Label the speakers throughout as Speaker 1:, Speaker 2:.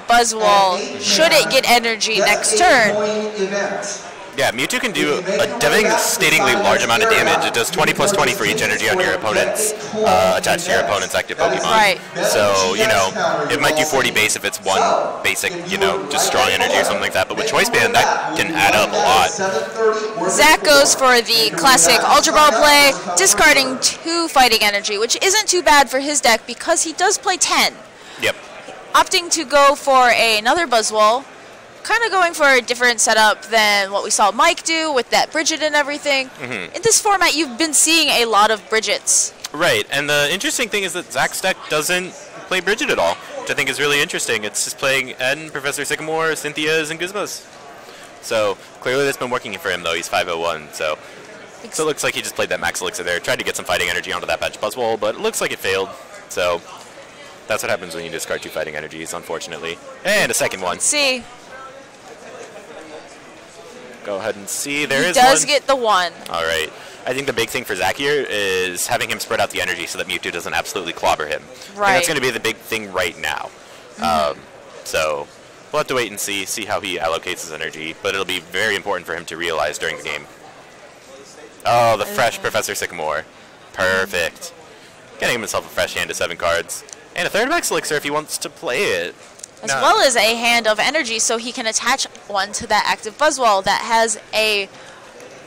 Speaker 1: Buzzwole should it get energy next turn.
Speaker 2: Yeah, Mewtwo can do a devastatingly large amount of damage. It does 20 plus 20 for each energy on your opponent's, attached to your opponent's active Pokemon.
Speaker 1: Right.
Speaker 2: So, you know, it might do 40 base if it's one basic, you know, just strong energy or something like that. But with Choice Band, that can add up a lot.
Speaker 1: Zach goes for the classic Ultra Ball play, discarding 2 fighting energy, which isn't too bad for his deck because he does play 10.
Speaker 2: Yep.
Speaker 1: Opting to go for another Buzzwole. Kind of going for a different setup than what we saw Mike do with that Bridget and everything. In this format, you've been seeing a lot of Bridgets.
Speaker 2: Right, and the interesting thing is that Zach's deck doesn't play Bridget at all, which I think is really interesting. It's just playing N, Professor Sycamore, Cynthia's, and Gizmos. So clearly that's been working for him, though. He's 501, so it looks like he just played that Max Elixir there, tried to get some fighting energy onto that bench Buzzwole, but it looks like it failed. So that's what happens when you discard 2 fighting energies, unfortunately. And a second one.
Speaker 1: Let's see.
Speaker 2: Go ahead and see. There is
Speaker 1: one. He does
Speaker 2: one.
Speaker 1: get the 1.
Speaker 2: All right. I think the big thing for Zach here is having him spread out the energy so that Mewtwo doesn't absolutely clobber him.
Speaker 1: Right.
Speaker 2: I think that's going to be the big thing right now. So we'll have to wait and see how he allocates his energy, but it'll be very important for him to realize during the game. Oh, the fresh Professor Sycamore. Perfect. Getting himself a fresh hand of 7 cards. And a third Max Elixir if he wants to play it.
Speaker 1: As well as a hand of energy, so he can attach one to that active Buzzwole that has a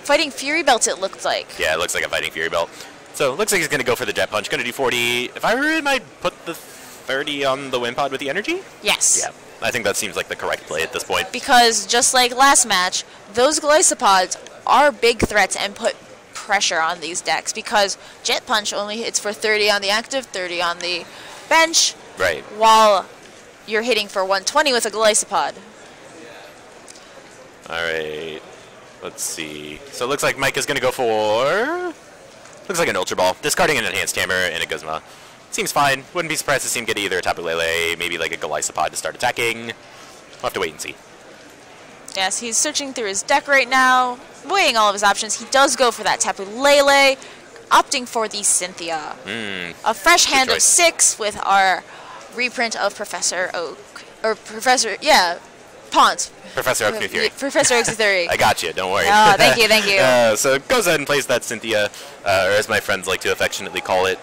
Speaker 1: Fighting Fury Belt, it looks like.
Speaker 2: Yeah, it looks like a Fighting Fury Belt. So it looks like he's going to go for the Jet Punch. Going to do 40. If I were him, I'd put the 30 on the Wimpod with the energy?
Speaker 1: Yes.
Speaker 2: Yeah, I think that seems like the correct play at this point.
Speaker 1: Because just like last match, those Glycopods are big threats and put pressure on these decks because Jet Punch only hits for 30 on the active, 30 on the bench.
Speaker 2: Right.
Speaker 1: While you're hitting for 120 with a Glycopod.
Speaker 2: All right. Let's see. So it looks like Mike is going to go for... Looks like an Ultra Ball. Discarding an Enhanced Hammer and a Guzma. Seems fine. Wouldn't be surprised to see him get either a Tapu Lele, maybe like a Glycopod to start attacking. We'll have to wait and see.
Speaker 1: Yes, he's searching through his deck right now, weighing all of his options. He does go for that Tapu Lele, opting for the Cynthia. A fresh hand of 6 with our reprint of Professor Oak, or Professor, yeah, Ponce.
Speaker 2: Professor Oak New Theory.
Speaker 1: Professor Oak's Theory.
Speaker 2: I got you, don't worry.
Speaker 1: Oh, thank you, thank you.
Speaker 2: So it goes ahead and plays that Cynthia, or as my friends like to affectionately call it,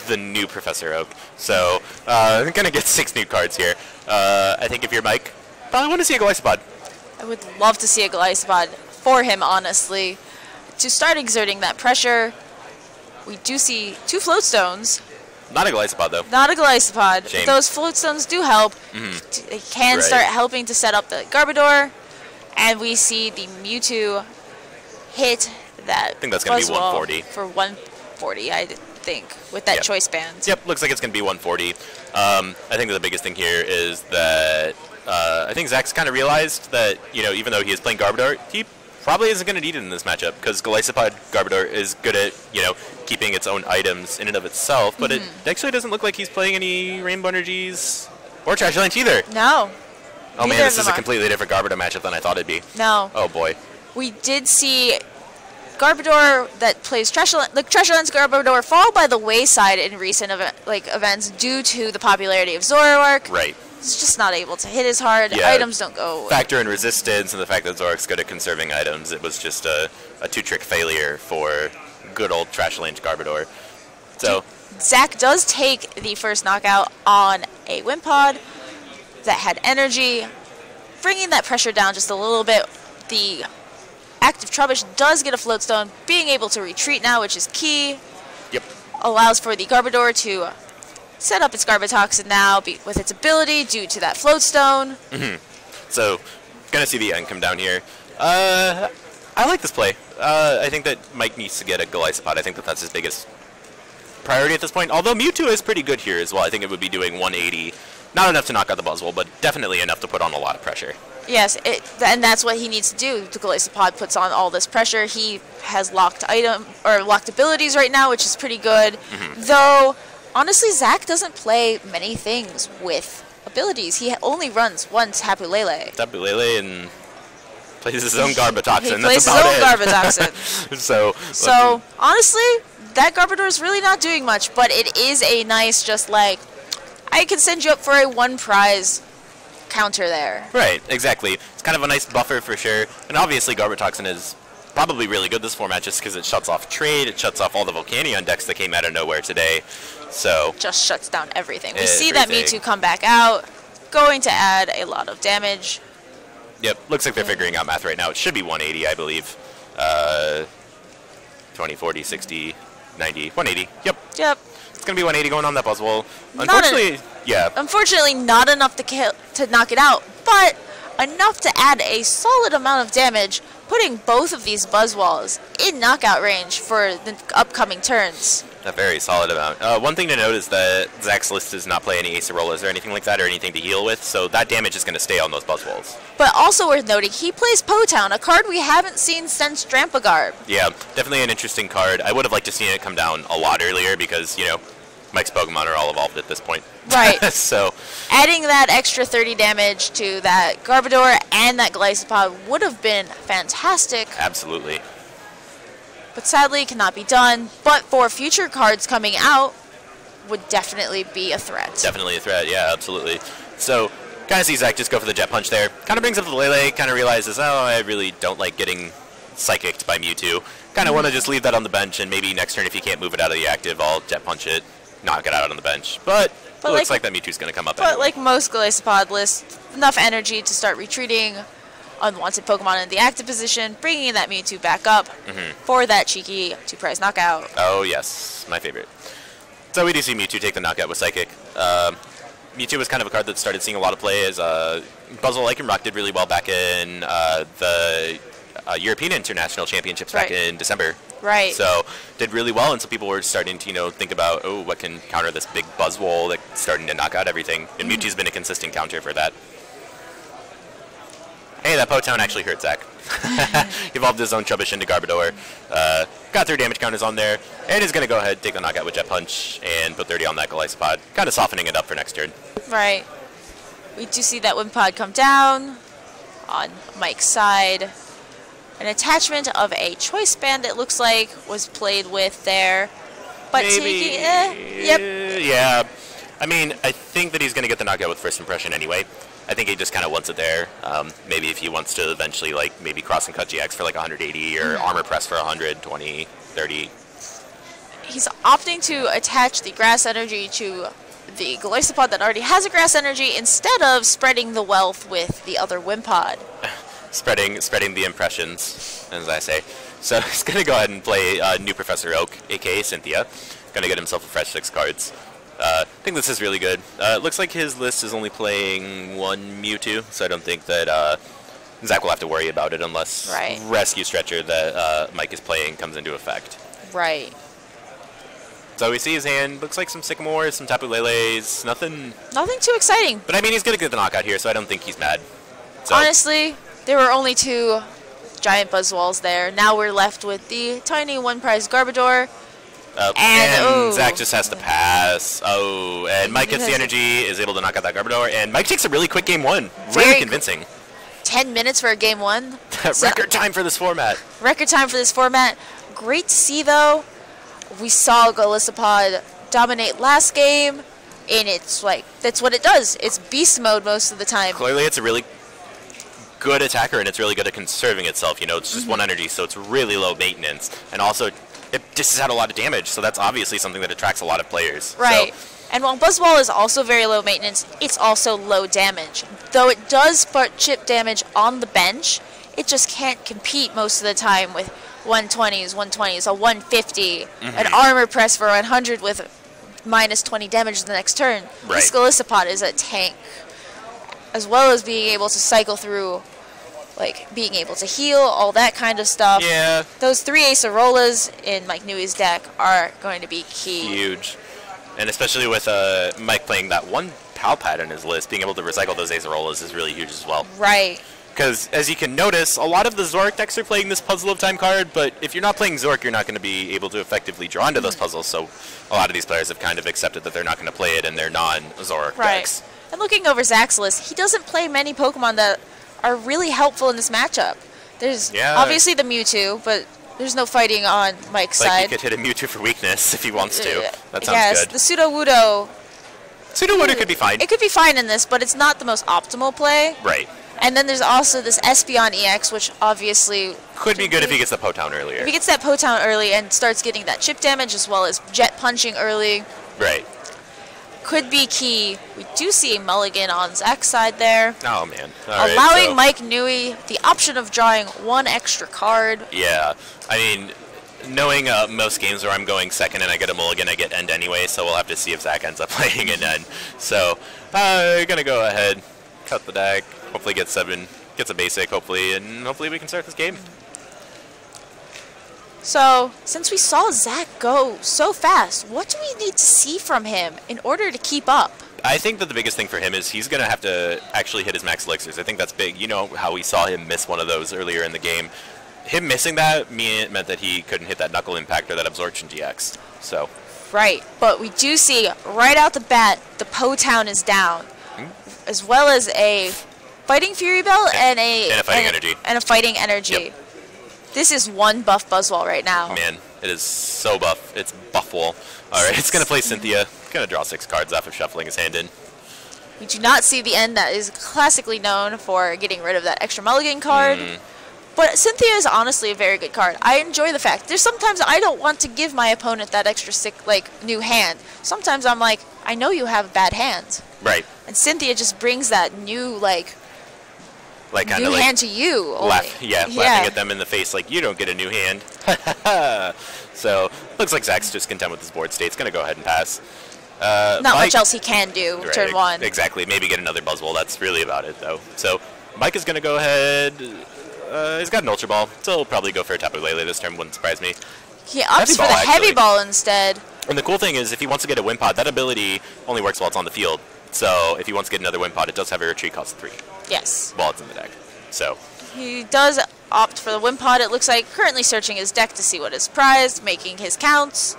Speaker 2: the new Professor Oak. So I'm going to get 6 new cards here. I think if you're Mike, probably want to see a Glycopod.
Speaker 1: I would love to see a Glycopod for him, honestly. To start exerting that pressure, we do see 2 Float Stones.
Speaker 2: Not a Glycopod, though.
Speaker 1: Not a Glycopod.
Speaker 2: Shame.
Speaker 1: Those Float Stones do help. They can start helping to set up the Garbodor. And we see the Mewtwo hit that
Speaker 2: I think that's going to be 140.
Speaker 1: For 140, I think, with that choice band.
Speaker 2: Yep, looks like it's going to be 140. I think that the biggest thing here is that I think Zach's kind of realized that, you know, even though he is playing Garbodor, he probably isn't going to need it in this matchup because Glycopod Garbodor is good at, you know, keeping its own items in and of itself, but it actually doesn't look like he's playing any Rainbow Energies or Trash Lines either.
Speaker 1: No.
Speaker 2: Oh man, this is a completely different Garbodor matchup than I thought it'd be.
Speaker 1: No.
Speaker 2: Oh boy.
Speaker 1: We did see Garbodor that plays Trash Lines Garbodor fall by the wayside in recent events due to the popularity of Zoroark.
Speaker 2: Right.
Speaker 1: It's just not able to hit as hard.
Speaker 2: Yeah.
Speaker 1: Items don't go.
Speaker 2: Factor in resistance and the fact that Zoroark's good at conserving items. It was just a 2-trick failure for good old Trash Lane Garbodor. So
Speaker 1: Zach does take the first knockout on a Wimpod that had energy, bringing that pressure down just a little bit. The active Trubbish does get a Float Stone, being able to retreat now, which is key.
Speaker 2: Yep.
Speaker 1: Allows for the Garbodor to set up its Garbotoxin now with its ability due to that Float Stone.
Speaker 2: So, gonna see the end come down here. I like this play. I think that Mike needs to get a Glycopod. I think that that's his biggest priority at this point. Although Mewtwo is pretty good here as well. I think it would be doing 180. Not enough to knock out the Buzzwole, but definitely enough to put on a lot of pressure. Yes,
Speaker 1: and that's what he needs to do. The Glycopod puts on all this pressure. He has locked abilities right now, which is pretty good. Though, honestly, Zach doesn't play many things with abilities. He only runs one Tapu Lele.
Speaker 2: Tapu Lele and plays his own Garbotoxin.
Speaker 1: He plays his own Garbotoxin.
Speaker 2: So
Speaker 1: honestly, that Garbodor is really not doing much, but it is a nice, just like, I can send you up for a 1 prize counter there.
Speaker 2: Right, exactly. It's kind of a nice buffer for sure. And obviously Garbotoxin is probably really good this format just because it shuts off trade, it shuts off all the Volcanion decks that came out of nowhere today. So
Speaker 1: just shuts down everything. We see that Mewtwo come back out, going to add a lot of damage.
Speaker 2: Yep, looks like they're figuring out math right now. It should be 180, I believe. 20, 40, 60, 90, 180. Yep.
Speaker 1: Yep.
Speaker 2: It's going to be 180 going on that Buzzwole. Unfortunately,
Speaker 1: Unfortunately, not enough to knock it out, but enough to add a solid amount of damage, putting both of these Buzzwalls in knockout range for the upcoming turns.
Speaker 2: A very solid amount. One thing to note is that Zach's list does not play any Acerolas or anything like that or anything to heal with, so that damage is going to stay on those Buzzwolls.
Speaker 1: But also worth noting, he plays Potown, a card we haven't seen since Drampagarb.
Speaker 2: Yeah, definitely an interesting card. I would have liked to see it come down a lot earlier because, you know, Mike's Pokemon are all evolved at this point.
Speaker 1: Right.
Speaker 2: So
Speaker 1: adding that extra 30 damage to that Garbodor and that Gliscopod would have been fantastic.
Speaker 2: Absolutely.
Speaker 1: But sadly cannot be done. But for future cards coming out, would definitely be a threat.
Speaker 2: Definitely a threat, yeah, absolutely. So kind of see Zach just go for the Jet Punch there. Kind of brings up the Lele, kind of realizes, oh, I really don't like getting Psychicked by Mewtwo. Kind of want to just leave that on the bench, and maybe next turn if you can't move it out of the active, I'll Jet Punch it, knock it out on the bench. But it looks like that Mewtwo's going to come up anyway.
Speaker 1: But like most Gliscopod lists, enough energy to start retreating unwanted Pokemon in the active position, bringing that Mewtwo back up for that cheeky 2-prize knockout.
Speaker 2: Oh, yes, my favorite. So we do see Mewtwo take the knockout with Psychic. Mewtwo was kind of a card that started seeing a lot of play as Buzzwole Lycanroc did really well back in the European International Championships back in December.
Speaker 1: Right.
Speaker 2: So did really well, and so people were starting to, you know, think about, oh, what can counter this big Buzzwole that's starting to knock out everything. And Mewtwo's been a consistent counter for that. Hey, that Potown actually hurt Zach. He evolved his own Trubbish into Garbodor. Got 3 damage counters on there, and is going to go ahead and take the knockout with Jet Punch and put 30 on that Gliscopod, kind of softening it up for next turn.
Speaker 1: Right. We do see that Wimpod come down on Mike's side. An attachment of a Choice Band, it looks like, was played with there. But
Speaker 2: maybe, yeah. I mean, I think that he's going to get the knockout with First Impression anyway. I think he just kind of wants it there. Maybe if he wants to eventually, like, maybe cross and cut GX for like 180 or Armor Press for 120, 30.
Speaker 1: He's opting to attach the Grass Energy to the Gliscopod that already has a Grass Energy instead of spreading the wealth with the other Wimpod.
Speaker 2: spreading the impressions, as I say. So he's going to go ahead and play New Professor Oak, a.k.a. Cynthia. Going to get himself a fresh 6 cards. I think this is really good. It looks like his list is only playing 1 Mewtwo, so I don't think that Zach will have to worry about it unless Rescue Stretcher that Mike is playing comes into effect.
Speaker 1: Right.
Speaker 2: So we see his hand. Looks like some Sycamores, some Tapu Leles. Nothing
Speaker 1: too exciting.
Speaker 2: But I mean, he's going to get the knockout here, so I don't think he's mad. So.
Speaker 1: Honestly, there were only 2 giant Buzzwalls there. Now we're left with the tiny 1-prize Garbodor.
Speaker 2: And Zach just has to pass. Oh, and Mike gets the energy, is able to knock out that Garbodor, and Mike takes a really quick game 1. Really convincing.
Speaker 1: 10 minutes for a game 1.
Speaker 2: Record time for this format.
Speaker 1: Record time for this format. Great to see, though. We saw Gliscopod dominate last game, and it's like, that's what it does. It's beast mode most of the time.
Speaker 2: Clearly, it's a really good attacker, and it's really good at conserving itself. You know, it's just 1 energy, so it's really low maintenance. And also, it dishes out a lot of damage, so that's obviously something that attracts a lot of players.
Speaker 1: Right.
Speaker 2: So.
Speaker 1: And while Buzzwole is also very low maintenance, it's also low damage. Though it does put chip damage on the bench, it just can't compete most of the time with 120s, a 150, an Armor Press for 100 with minus 20 damage the next turn.
Speaker 2: Right.
Speaker 1: This Gliscopod is a tank, as well as being able to cycle through, like being able to heal, all that kind of stuff.
Speaker 2: Yeah.
Speaker 1: Those 3 Acerolas in Mike Newey's deck are going to be key.
Speaker 2: Huge. And especially with Mike playing that 1 Palpad in his list, being able to recycle those Acerolas is really huge as well.
Speaker 1: Right.
Speaker 2: Because, as you can notice, a lot of the Zoroark decks are playing this Puzzle of Time card, but if you're not playing Zoroark, you're not going to be able to effectively draw into those puzzles, so a lot of these players have kind of accepted that they're not going to play it in their non-Zoroark decks.
Speaker 1: And looking over Zach's list, he doesn't play many Pokemon that are really helpful in this matchup. There's obviously the Mewtwo, but there's no fighting on Mike's side.
Speaker 2: He could hit a Mewtwo for weakness if he wants to. That sounds good.
Speaker 1: Yes, the Sudowoodo
Speaker 2: Sudowoodo could be fine.
Speaker 1: It could be fine in this, but it's not the most optimal play.
Speaker 2: Right.
Speaker 1: And then there's also this Espeon EX, which obviously...
Speaker 2: Could be good if he gets the Potown earlier.
Speaker 1: If he gets that Potown early and starts getting that chip damage as well as jet punching early.
Speaker 2: Right.
Speaker 1: Could be key. We do see a mulligan on Zach's side there.
Speaker 2: Oh, man.
Speaker 1: Allowing Mike Newey the option of drawing one extra card.
Speaker 2: Yeah. I mean, knowing most games where I'm going second and I get a mulligan, I get end anyway, so we'll have to see if Zach ends up playing an end. So, we're going to go ahead, cut the deck, hopefully get 7, gets a basic, hopefully, and hopefully we can start this game.
Speaker 1: So, since we saw Zach go so fast, what do we need to see from him in order to keep up?
Speaker 2: I think that the biggest thing for him is he's going to have to actually hit his max elixirs. I think that's big. You know how we saw him miss one of those earlier in the game. Him missing that meant that he couldn't hit that Knuckle Impact or that Absorption GX. So.
Speaker 1: Right, but we do see right out the bat, the Potown is down, as well as a Fighting Fury Bell and a Fighting Energy.
Speaker 2: Yep.
Speaker 1: This is one buff Buzzwole right now.
Speaker 2: Man, it is so buff. It's Buffwole. All right, it's going to play Cynthia. Going to draw 6 cards after shuffling his hand in.
Speaker 1: We do not see the end that is classically known for getting rid of that extra mulligan card. But Cynthia is honestly a very good card. I enjoy the fact. There's sometimes I don't want to give my opponent that extra new hand. Sometimes I'm like, I know you have bad hands.
Speaker 2: Right.
Speaker 1: And Cynthia just brings that new, new hand to you.
Speaker 2: Laughing at them in the face like, you don't get a new hand. So, looks like Zach's just content with his board state. He's going to go ahead and pass.
Speaker 1: Not much else he can do turn 1.
Speaker 2: Exactly. Maybe get another Buzzwole. That's really about it, though. So, Mike is going to go ahead. He's got an Ultra Ball. So he'll probably go for a Tapu Lele this turn. Wouldn't surprise me.
Speaker 1: He opts for the Heavy Ball instead.
Speaker 2: And the cool thing is, if he wants to get a Wimpod, that ability only works while it's on the field. So if he wants to get another Wimpod, it does have a retreat cost of 3.
Speaker 1: Yes.
Speaker 2: While it's in the deck. So
Speaker 1: he does opt for the Wimpod, it looks like, currently searching his deck to see what is prized, making his counts,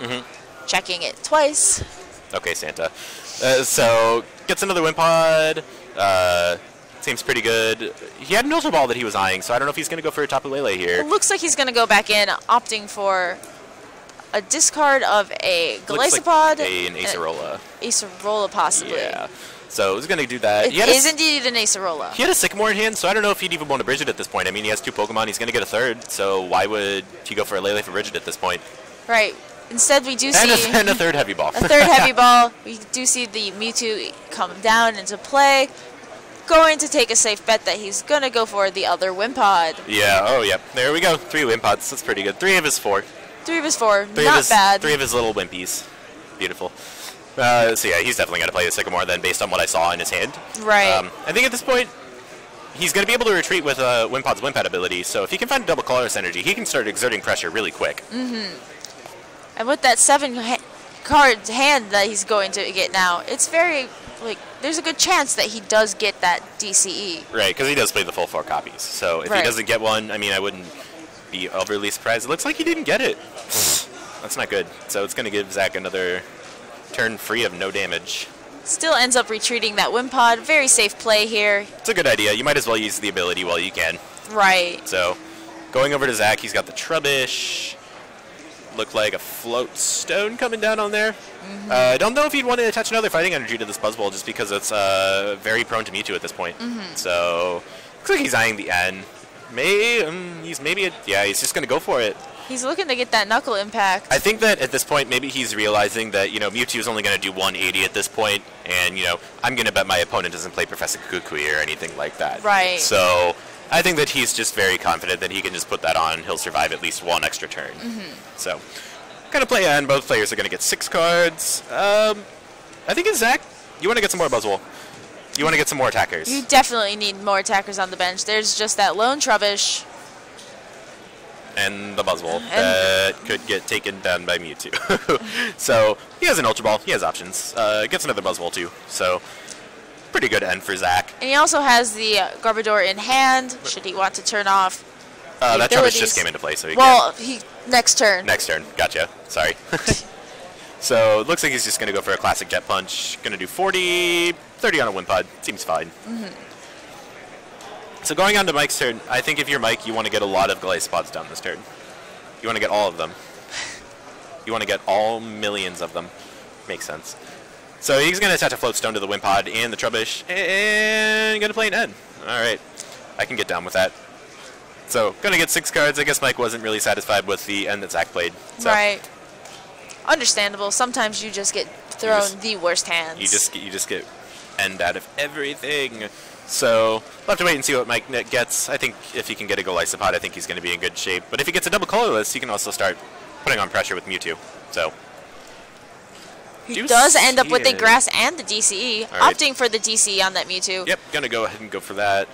Speaker 1: checking it twice.
Speaker 2: Okay, Santa. So gets another Wimpod. Seems pretty good. He had an Ultra Ball that he was eyeing, so I don't know if he's going to go for a Tapu Lele here.
Speaker 1: It looks like he's going to go back in, opting for a discard of a Golisopod.
Speaker 2: An Acerola.
Speaker 1: Acerola, possibly.
Speaker 2: Yeah. So he's going to do that.
Speaker 1: It is indeed an Acerola.
Speaker 2: He had a Sycamore in hand, so I don't know if he'd even want to Bridget at this point. I mean, he has 2 Pokemon. He's going to get a 3rd, so why would he go for a Lele for Bridget at this point?
Speaker 1: Right. Instead, we do see...
Speaker 2: And a 3rd Heavy Ball.
Speaker 1: A 3rd Heavy Ball. We do see the Mewtwo come down into play. Going to take a safe bet that he's going to go for the other Wimpod.
Speaker 2: Yeah, oh, yep. There we go. 3 Wimpods. That's pretty good. 3 of his 4.
Speaker 1: 3 of his 4. Not bad.
Speaker 2: 3 of his little Wimpies. Beautiful. So yeah, he's definitely going to play the Sycamore then, based on what I saw in his hand.
Speaker 1: Right.
Speaker 2: I think at this point, he's going to be able to retreat with Wimpod's Wimpod ability, so if he can find a double Colorless Energy, he can start exerting pressure really quick.
Speaker 1: And with that 7-card hand that he's going to get now, it's very... there's a good chance that he does get that DCE.
Speaker 2: Right, because he does play the full 4 copies. So if he doesn't get one, I mean, I wouldn't be overly surprised. It looks like he didn't get it. That's not good. So it's going to give Zach another turn free of no damage.
Speaker 1: Still ends up retreating that Wimpod. Very safe play here.
Speaker 2: It's a good idea. You might as well use the ability while you can.
Speaker 1: Right.
Speaker 2: So going over to Zach, he's got the Trubbish. Looked like a Float Stone coming down on there. I don't know if he'd want to attach another Fighting Energy to this Buzzwole just because it's very prone to Mewtwo at this point. So looks like he's eyeing the N. He's just going to go for it.
Speaker 1: He's looking to get that Knuckle Impact.
Speaker 2: I think that at this point, maybe he's realizing that, Mewtwo is only going to do 180 at this point, and, I'm going to bet my opponent doesn't play Professor Kukui or anything like that.
Speaker 1: Right.
Speaker 2: So I think that he's just very confident that he can just put that on. He'll survive at least 1 extra turn. So, going to play N. Both players are going to get 6 cards. I think it's Zach. You want to get some more Buzzwole. You want to get some more attackers.
Speaker 1: You definitely need more attackers on the bench. There's just that lone Trubbish.
Speaker 2: And the Buzzwole that could get taken down by Mewtwo. So he has an Ultra Ball. He has options. Gets another Buzzwole too. So pretty good end for Zach.
Speaker 1: And he also has the Garbodor in hand. Should he want to turn off?
Speaker 2: That Trubbish just came into play, so
Speaker 1: next turn.
Speaker 2: Next turn. Gotcha. Sorry. So it looks like he's just going to go for a classic Jet Punch. Going to do 40, 30 on a Wimpod. Seems fine. So going on to Mike's turn, I think if you're Mike, you want to get a lot of Glacepods down this turn. You want to get all of them. You want to get all millions of them. Makes sense. So he's going to attach a Float Stone to the Wimpod and the Trubbish, and going to play an N. All right. I can get down with that. So, going to get 6 cards. I guess Mike wasn't really satisfied with the N that Zach played. So.
Speaker 1: Right. Understandable. Sometimes you just get thrown the worst hands.
Speaker 2: You just get N'd out of everything. So, we'll have to wait and see what Mike gets. I think if he can get a Golisopod, I think he's going to be in good shape. But if he gets a double colorless, he can also start putting on pressure with Mewtwo. So,
Speaker 1: he does end up with the Grass and the DCE,
Speaker 2: right.
Speaker 1: opting for the DCE on that Mewtwo.
Speaker 2: Yep, going to go ahead and go for that.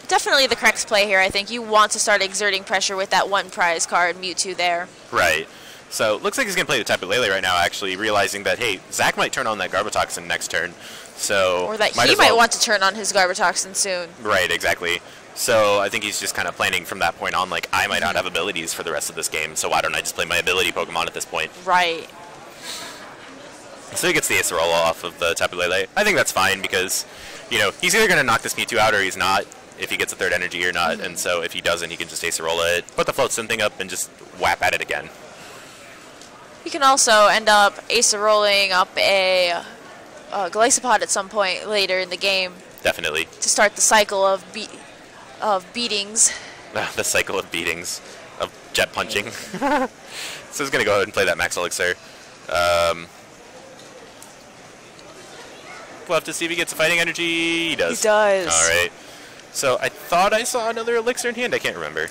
Speaker 1: Definitely the correct play here. I think you want to start exerting pressure with that one prize card, Mewtwo there.
Speaker 2: Right. So, looks like he's going to play the Tapu Lele right now, actually, realizing that, hey, Zach might turn on that Garbotoxin next turn. So,
Speaker 1: or that he might want to turn on his Garbotoxin soon.
Speaker 2: Right, exactly. So, I think he's just kind of planning from that point on, like, I might not have abilities for the rest of this game, so why don't I just play my ability Pokemon at this point?
Speaker 1: Right.
Speaker 2: So he gets the Acerola off of the Tapu Lele. I think that's fine because, you know, he's either going to knock this Mewtwo out or he's not, if he gets a third energy or not. And so if he doesn't, he can just Acerola it, put the Float Stone thing up, and just whap at it again.
Speaker 1: He can also end up Acerolling up a Golisopod at some point later in the game.
Speaker 2: Definitely.
Speaker 1: To start the cycle of beatings.
Speaker 2: The cycle of beatings. Of jet punching. So he's going to go ahead and play that Max Elixir. We'll have to see if he gets a fighting energy. He does.
Speaker 1: He does.
Speaker 2: All right. So I thought I saw another elixir in hand. I can't remember.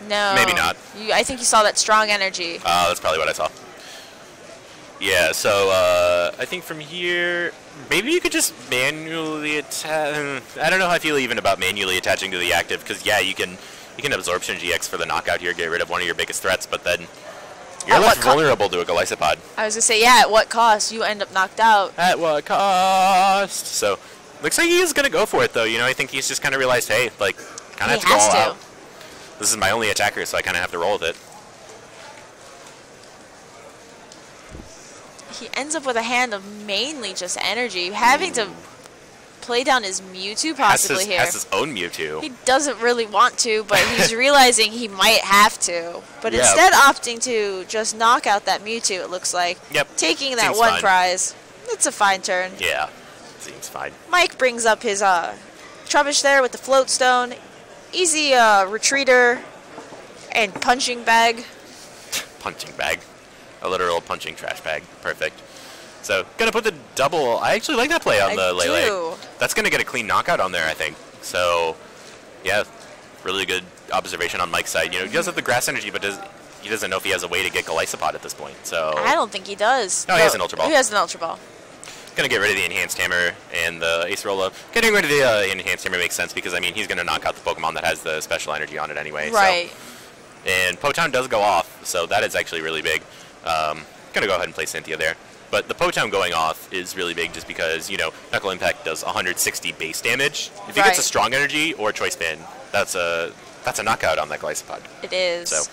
Speaker 1: No.
Speaker 2: Maybe not.
Speaker 1: I think you saw that strong energy.
Speaker 2: That's probably what I saw. Yeah, so I think from here, maybe you could just manually attach. I don't know how I feel even about manually attaching to the active, because yeah, you can Absorption GX for the knockout here, get rid of one of your biggest threats, but then you're left vulnerable to a Golisopod.
Speaker 1: I was going to say, yeah, at what cost? You end up knocked out.
Speaker 2: At what cost? So, looks like he is going to go for it, though. You know, I think he's just kind of realized, hey, like, kind of have to go all out. This is my only attacker, so I kind of have to roll with it.
Speaker 1: He ends up with a hand of mainly just energy, having to play down his Mewtwo possibly here.
Speaker 2: Has his own Mewtwo.
Speaker 1: He doesn't really want to, but he's realizing he might have to. But instead opting to just knock out that Mewtwo, it looks like.
Speaker 2: Yep.
Speaker 1: Taking that one prize. It's a fine turn.
Speaker 2: Yeah, seems fine.
Speaker 1: Mike brings up his Trubbish there with the Float Stone. Easy retreater and punching bag.
Speaker 2: Punching bag. A literal punching trash bag. Perfect. So, gonna put the double. I actually like that play on the Lele. That's gonna get a clean knockout on there, I think. So, yeah, really good observation on Mike's side. You know, he does have the grass energy, but he doesn't know if he has a way to get Golisopod at this point. So
Speaker 1: I don't think he does.
Speaker 2: No, he has an Ultra Ball.
Speaker 1: He has an Ultra Ball.
Speaker 2: Gonna get rid of the Enhanced Hammer and the Acerola. Getting rid of the Enhanced Hammer makes sense because, I mean, he's gonna knock out the Pokemon that has the special energy on it anyway.
Speaker 1: Right.
Speaker 2: So. And Potown does go off, so that is actually really big. Gonna go ahead and play Cynthia there. But the Potown going off is really big just because, you know, Knuckle Impact does 160 base damage. If he gets a strong energy or a Choice Band, that's a knockout on that Golisopod.
Speaker 1: It is.
Speaker 2: So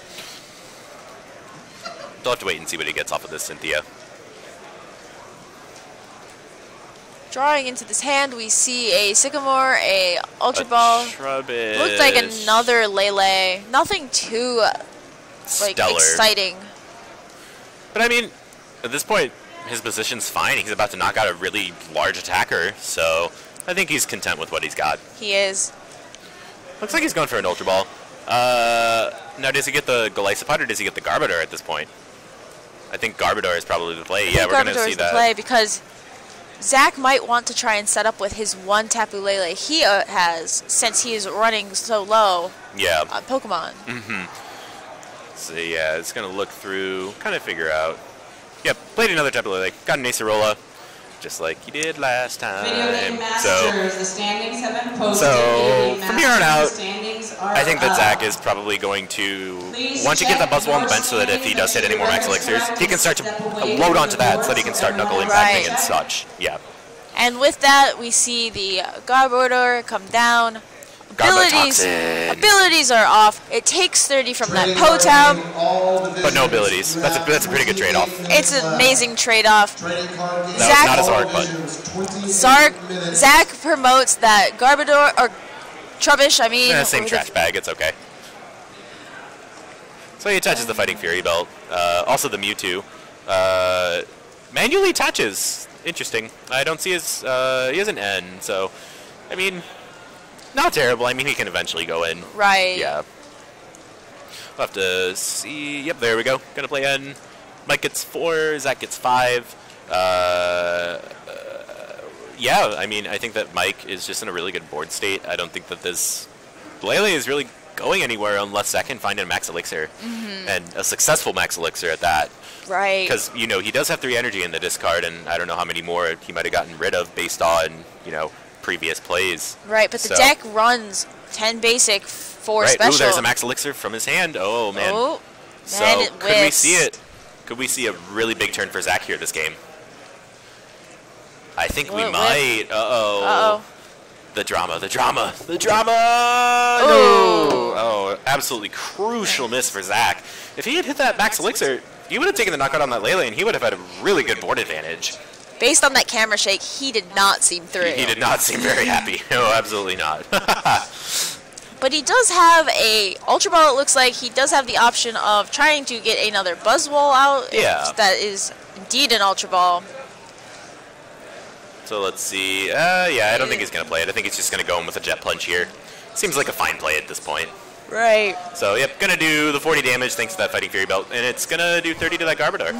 Speaker 2: they'll have to wait and see what he gets off of this Cynthia.
Speaker 1: Drawing into this hand, we see a Sycamore, a Ultra Ball.
Speaker 2: Trubbish.
Speaker 1: Looks like another Lele. Nothing too exciting.
Speaker 2: But I mean, at this point, his position's fine. He's about to knock out a really large attacker, so I think he's content with what he's got.
Speaker 1: He is.
Speaker 2: Looks like he's going for an Ultra Ball. Now, does he get the Golisopod or does he get the Garbodor at this point? I think Garbodor is probably the play. Yeah, we're going to see that.
Speaker 1: The play because Zach might want to try and set up with his one Tapu Lele he has, since he is running so low on Pokemon.
Speaker 2: So yeah, it's going to look through, kind of figure out. Yep, played another Tapu Lele, got an Acerola, just like you did last time.
Speaker 3: The standings have been posted.
Speaker 2: From here on out, I think that Zach is probably going to want to get that Buzzwole on the bench so that if he does hit any more Max Elixirs, he can start to load onto that so that he can start Knuckle Impacting and such. Yeah.
Speaker 1: And with that, we see the Garbodor come down. Abilities are off. It takes 30 from that Potown.
Speaker 2: But no abilities. That's a pretty good trade-off.
Speaker 1: It's an amazing trade-off.
Speaker 2: Not a Zark, but...
Speaker 1: Zach promotes that Garbodor, or Trubbish, I mean...
Speaker 2: Same trash bag, it's okay. So he attaches the Fighting Fury Belt. Also the Mewtwo. manually attaches. Interesting. I don't see his, he has an N, so, I mean, not terrible. I mean, he can eventually go in.
Speaker 1: Right.
Speaker 2: Yeah. We'll have to see. Yep, there we go. Gonna play N. Mike gets 4, Zach gets 5. Yeah, I mean, I think that Mike is just in a really good board state. I don't think that this Lele is really going anywhere unless Zach can find a max elixir, and a successful max elixir at that.
Speaker 1: Right.
Speaker 2: Because, you know, he does have 3 energy in the discard, and I don't know how many more he might have gotten rid of based on, you know, previous plays.
Speaker 1: Right, but the deck runs 10 basic, 4 special.
Speaker 2: Ooh, there's a max elixir from his hand. Oh, man.
Speaker 1: Oh,
Speaker 2: so,
Speaker 1: man, it
Speaker 2: could we see it? Could we see a really big turn for Zach here this game? I think we might. Uh-oh.
Speaker 1: Uh-oh.
Speaker 2: The drama, the drama, the drama! No! Oh, absolutely crucial miss for Zach. If he had hit that max elixir, he would have taken the knockout on that Lele, and he would have had a really good board advantage.
Speaker 1: Based on that camera shake, he did not seem thrilled.
Speaker 2: He did not seem very happy. No, absolutely not.
Speaker 1: But he does have a Ultra Ball, it looks like. He does have the option of trying to get another Buzzwole out.
Speaker 2: Yeah.
Speaker 1: That is indeed an Ultra Ball.
Speaker 2: So let's see. Yeah, I don't think he's going to play it. I think he's just going to go in with a Jet Punch here. Seems like a fine play at this point.
Speaker 1: Right.
Speaker 2: So, yep, going to do the 40 damage thanks to that Fighting Fury Belt, and it's going to do 30 to that Garbodor.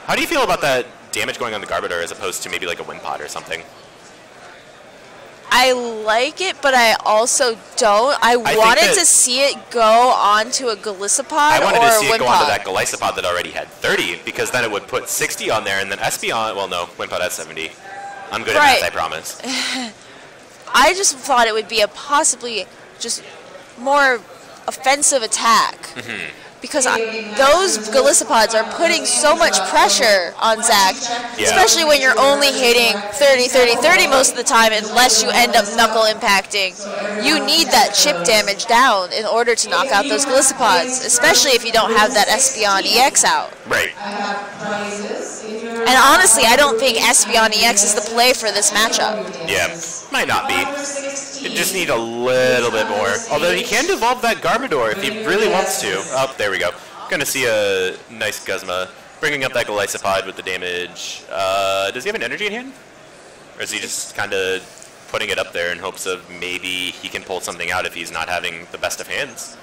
Speaker 2: How do you feel about that damage going on the Garbodor as opposed to maybe like a Wimpod or something?
Speaker 1: I like it, but I also don't. I wanted to see it go onto a Golisopod
Speaker 2: I wanted
Speaker 1: or
Speaker 2: to see
Speaker 1: a
Speaker 2: it go onto
Speaker 1: Wimpod.
Speaker 2: that Golisopod that already had 30, because then it would put 60 on there, and then Espeon, well, no, Wimpod has 70. I'm good at math, I promise.
Speaker 1: I just thought it would be a possibly just more offensive attack. Because those Galisopods are putting so much pressure on Zach, especially when you're only hitting 30, 30, 30 most of the time, unless you end up knuckle impacting. You need that chip damage down in order to knock out those Galisopods, especially if you don't have that Espeon EX out.
Speaker 2: Right.
Speaker 1: And honestly, I don't think Espeon EX is the play for this matchup.
Speaker 2: Yeah, might not be. You just need a little bit more. Although he can devolve that Garbodor if he really wants to. Oh, there we go. Gonna see a nice Guzma. Bringing up that Golisopod with the damage. Does he have an energy in hand? Or is he just kind of putting it up there in hopes of maybe he can pull something out if he's not having the best of hands?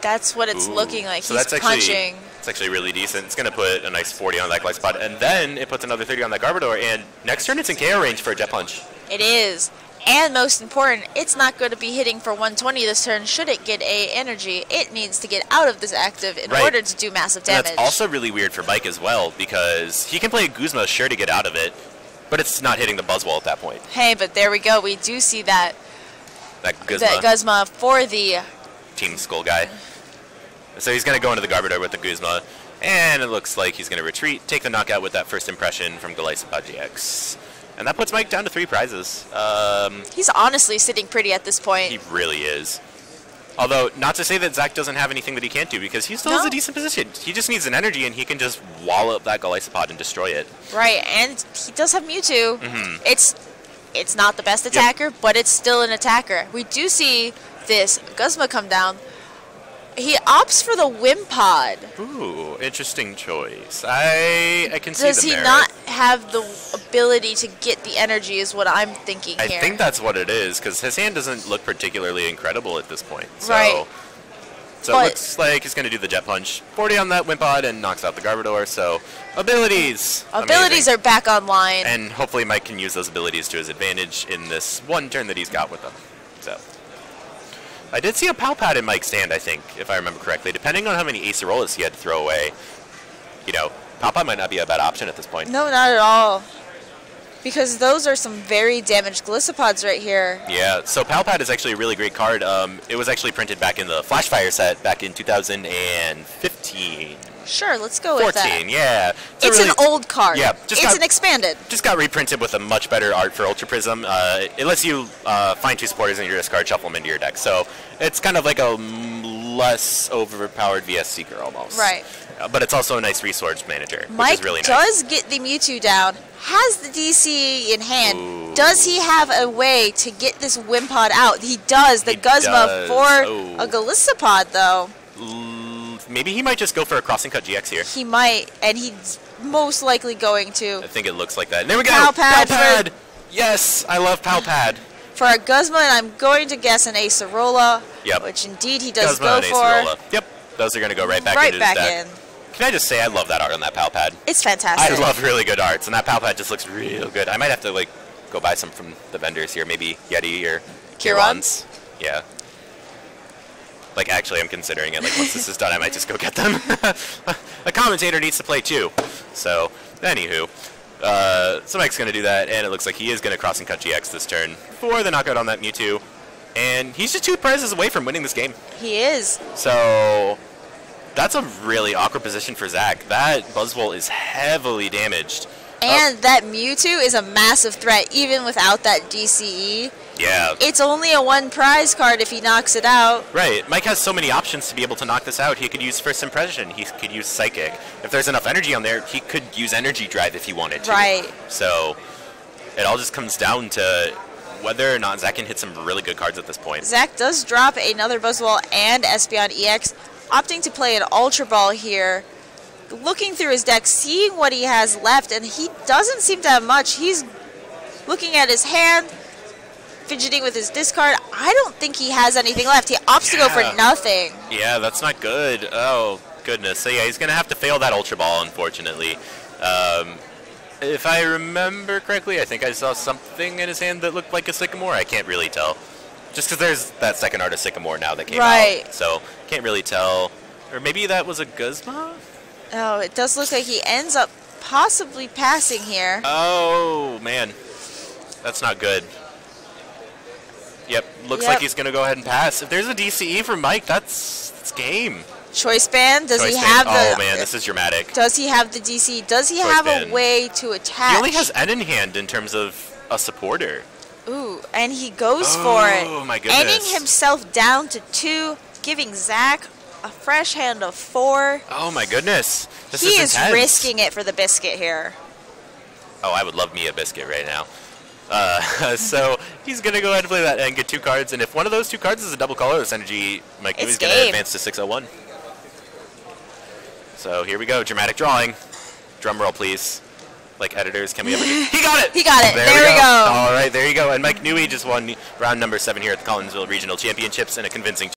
Speaker 1: That's what it's looking like.
Speaker 2: So
Speaker 1: he's
Speaker 2: that's
Speaker 1: punching.
Speaker 2: It's actually really decent. It's going to put a nice 40 on that Golisopod, and then it puts another 30 on that Garbodor, and next turn it's in KO range for a Jet Punch.
Speaker 1: It is. And most important, it's not going to be hitting for 120 this turn. Should it get a energy, it needs to get out of this active in order to do massive damage.
Speaker 2: And that's also really weird for Mike as well, because he can play a Guzma sure to get out of it, but it's not hitting the Buzzwole at that point.
Speaker 1: Hey, but there we go. We do see that Guzma for the
Speaker 2: Team Skull guy. So he's going to go into the Garbodor with the Guzma, and it looks like he's going to retreat, take the knockout with that first impression from Golisopod GX. And that puts Mike down to 3 prizes.
Speaker 1: He's honestly sitting pretty at this point.
Speaker 2: He really is. Although, not to say that Zach doesn't have anything that he can't do, because he still has a decent position. He just needs an energy, and he can just wallop that Golisopod and destroy it.
Speaker 1: Right, and he does have Mewtwo. It's not the best attacker, but it's still an attacker. We do see this Guzma come down. He opts for the Wimpod.
Speaker 2: Ooh, interesting choice. I can see the merit.
Speaker 1: Does he not have the ability to get the energy is what I'm thinking here.
Speaker 2: I think that's what it is, because his hand doesn't look particularly incredible at this point. So,
Speaker 1: right.
Speaker 2: So it looks like he's going to do the Jet Punch. 40 on that Wimpod and knocks out the Garbodor. So abilities.
Speaker 1: Abilities are back online.
Speaker 2: And hopefully Mike can use those abilities to his advantage in this one turn that he's got with them. So I did see a Palpad in Mike's stand, I think, if I remember correctly. Depending on how many Acerolas he had to throw away, you know, Palpad might not be a bad option at this point.
Speaker 1: No, not at all. Because those are some very damaged Galisopods right here.
Speaker 2: Yeah, so Palpad is actually a really great card. It was actually printed back in the Flashfire set back in 2015.
Speaker 1: Sure, let's go with that.
Speaker 2: 14, yeah.
Speaker 1: It's an old card.
Speaker 2: Yeah,
Speaker 1: it's an expanded.
Speaker 2: Just got reprinted with a much better art for Ultra Prism. It lets you find 2 supporters in your discard, shuffle them into your deck. So it's kind of like a less overpowered VS Seeker almost.
Speaker 1: Right.
Speaker 2: But it's also a nice resource manager,
Speaker 1: Mike
Speaker 2: which is really nice.
Speaker 1: does get the Mewtwo down, has the DC in hand. Ooh. Does he have a way to get this Wimpod out? He does. The Guzma for a Golisopod, though.
Speaker 2: maybe he might just go for a crossing cut GX here.
Speaker 1: He might, and he's most likely going to.
Speaker 2: I think it looks like that. And there we go!
Speaker 1: Palpad!
Speaker 2: Yes! I love Palpad.
Speaker 1: For a Guzma, and I'm going to guess an Acerola.
Speaker 2: Yep.
Speaker 1: Which indeed he does
Speaker 2: Guzma
Speaker 1: go
Speaker 2: and
Speaker 1: for.
Speaker 2: Acerola. Yep. Those are going to go right back into his deck. Can I just say I love that art on that Palpad?
Speaker 1: It's fantastic.
Speaker 2: I love really good arts, and that Palpad just looks real good. I might have to like go buy some from the vendors here, maybe Yeti or Kiron's. Yeah. Like, actually, I'm considering it. Like, once this is done, I might just go get them. A commentator needs to play, too. So, anywho. So Mike's going to do that, and it looks like he is going to cross and cut GX this turn for the knockout on that Mewtwo. And he's just 2 prizes away from winning this game.
Speaker 1: He is.
Speaker 2: So, that's a really awkward position for Zach. That Buzzwole is heavily damaged.
Speaker 1: And that Mewtwo is a massive threat, even without that DCE.
Speaker 2: Yeah.
Speaker 1: It's only a 1 prize card if he knocks it out.
Speaker 2: Right. Mike has so many options to be able to knock this out. He could use First Impression. He could use Psychic. If there's enough energy on there, he could use Energy Drive if he wanted to.
Speaker 1: Right.
Speaker 2: So it all just comes down to whether or not Zach can hit some really good cards at this point.
Speaker 1: Zach does drop another Buzzwole and Espeon EX, opting to play an Ultra Ball here. Looking through his deck, seeing what he has left, and he doesn't seem to have much. He's looking at his hand, fidgeting with his discard. I don't think he has anything left. He opts to go for nothing.
Speaker 2: Yeah, that's not good. Oh, goodness. So, yeah, he's going to have to fail that Ultra Ball, unfortunately. If I remember correctly, I think I saw something in his hand that looked like a Sycamore. I can't really tell. Just because there's that second art of Sycamore now that came out. So, can't really tell. Or maybe that was a Guzma?
Speaker 1: Oh, it does look like he ends up possibly passing here.
Speaker 2: Oh, man. That's not good. Yep, looks like he's going to go ahead and pass. If there's a DCE for Mike, that's game.
Speaker 1: Choice Band, does he have the...
Speaker 2: Oh, man, this is dramatic.
Speaker 1: Does he have the DC? Does he have a way to attach?
Speaker 2: He only has N in hand in terms of a supporter.
Speaker 1: Ooh, and he goes for it.
Speaker 2: Oh, my goodness.
Speaker 1: Ending himself down to 2, giving Zach a fresh hand of 4.
Speaker 2: Oh, my goodness. This
Speaker 1: he is
Speaker 2: intense.
Speaker 1: risking it for the biscuit here.
Speaker 2: Oh, I would love me a biscuit right now. So he's going to go ahead and play that and get 2 cards. And if one of those 2 cards is a double colorless energy, Mike Newey's going to advance to 601. So here we go. Dramatic drawing. Drum roll, please. Like editors, can we ever get... He got it!
Speaker 1: He got it. There we go.
Speaker 2: All right, there you go. And Mike Newey just won round number 7 here at the Collinsville Regional Championships in a convincing